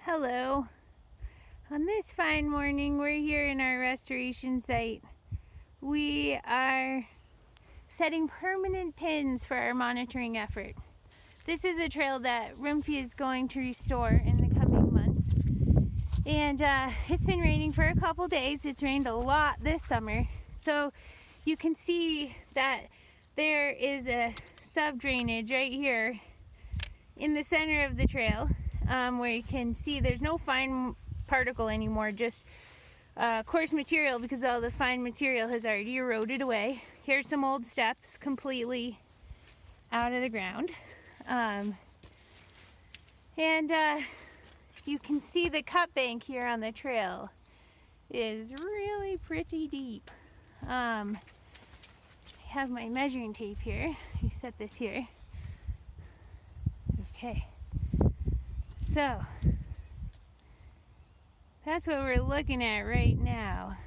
Hello. On this fine morning, we're here in our restoration site. We are setting permanent pins for our monitoring effort. This is a trail that RMFI is going to restore in the coming months. And it's been raining for a couple days. It's rained a lot this summer. So you can see that there is a sub-drainage right here in the center of the trail. Where you can see there's no fine particle anymore, just coarse material, because all the fine material has already eroded away. Here's some old steps completely out of the ground. You can see the cut bank here on the trail is really pretty deep. I have my measuring tape here. You set this here. Okay. So, that's what we're looking at right now.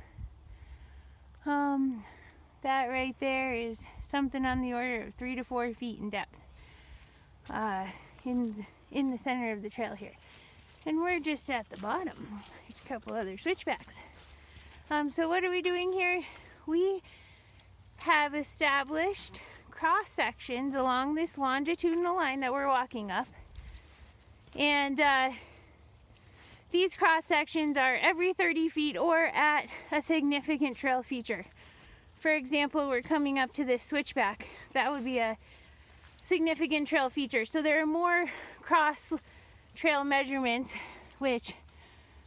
That right there is something on the order of 3 to 4 feet in depth in the center of the trail here. And we're just at the bottom. There's a couple other switchbacks. So what are we doing here? We have established cross sections along this longitudinal line that we're walking up. And these cross sections are every 30 feet or at a significant trail feature. For example, we're coming up to this switchback. That would be a significant trail feature. So there are more cross trail measurements, which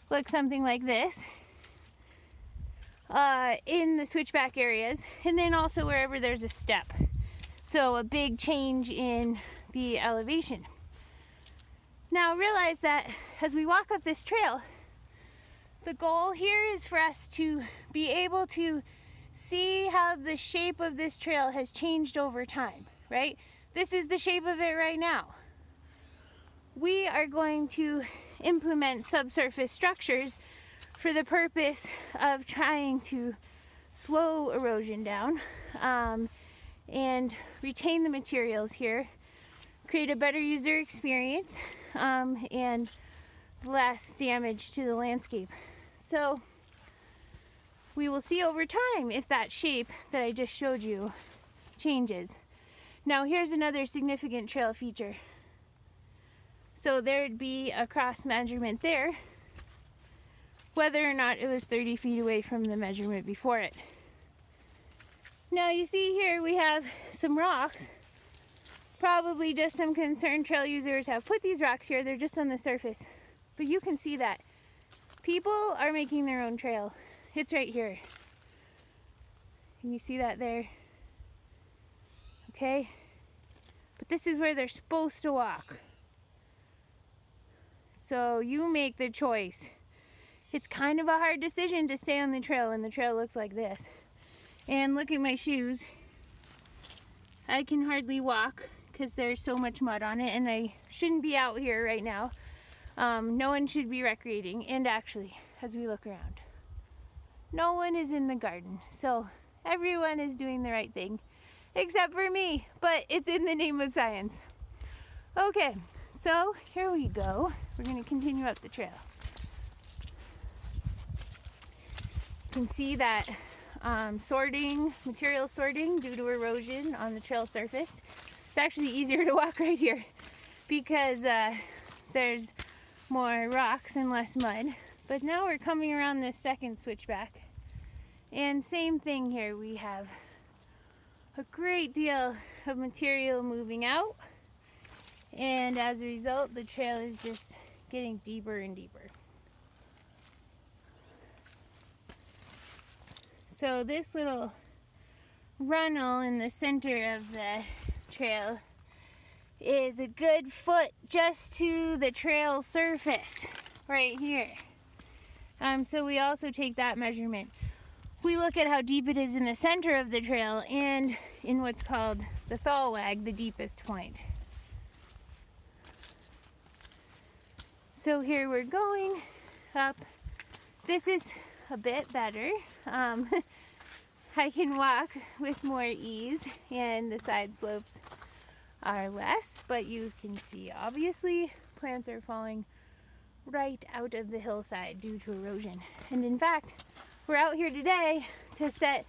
look something like this, in the switchback areas, and then also wherever there's a step. So a big change in the elevation. Now realize that as we walk up this trail, the goal here is for us to be able to see how the shape of this trail has changed over time, right? This is the shape of it right now. We are going to implement subsurface structures for the purpose of trying to slow erosion down and retain the materials here, create a better user experience, and less damage to the landscape. So we will see over time if that shape that I just showed you changes. Now here's another significant trail feature. So there'd be a cross measurement there, whether or not it was 30 feet away from the measurement before it. Now you see here we have some rocks. Probably just some concerned trail users have put these rocks here. They're just on the surface. But you can see that people are making their own trail. It's right here. Can you see that there? Okay. But this is where they're supposed to walk. So you make the choice. It's kind of a hard decision to stay on the trail when the trail looks like this. And look at my shoes. I can hardly walk because there's so much mud on it, and I shouldn't be out here right now. No one should be recreating. And actually, as we look around, no one is in the garden. So everyone is doing the right thing, except for me, but it's in the name of science. Okay, so here we go. We're gonna continue up the trail. You can see that material sorting due to erosion on the trail surface. It's actually easier to walk right here because there's more rocks and less mud. But now we're coming around this second switchback, and same thing here. We have a great deal of material moving out, and as a result the trail is just getting deeper and deeper. So this little runnel in the center of the trail is a good foot just to the trail surface right here. So we also take that measurement. We look at how deep it is in the center of the trail and in what's called the thalweg, the deepest point. So here we're going up. This is a bit better. I can walk with more ease, and the side slopes are less, but you can see obviously plants are falling right out of the hillside due to erosion. And in fact, we're out here today to set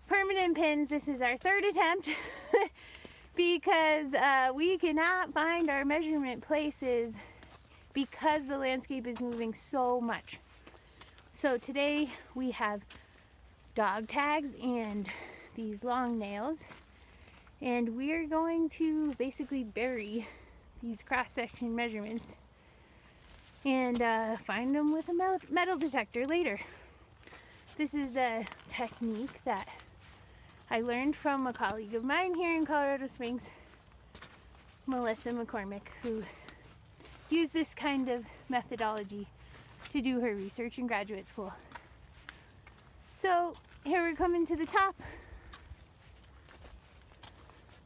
permanent pins. This is our third attempt because we cannot find our measurement places because the landscape is moving so much. So today we have dog tags and these long nails, and we're going to basically bury these cross-section measurements and find them with a metal detector later. This is a technique that I learned from a colleague of mine here in Colorado Springs, Melissa McCormick, who used this kind of methodology to do her research in graduate school. So here we're coming to the top.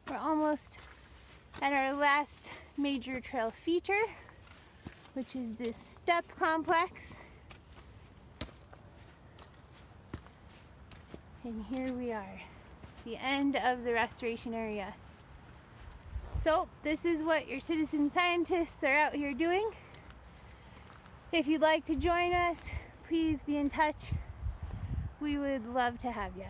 We're almost at our last major trail feature, which is this step complex. And here we are, the end of the restoration area. So this is what your citizen scientists are out here doing. If you'd like to join us, please be in touch. We would love to have you.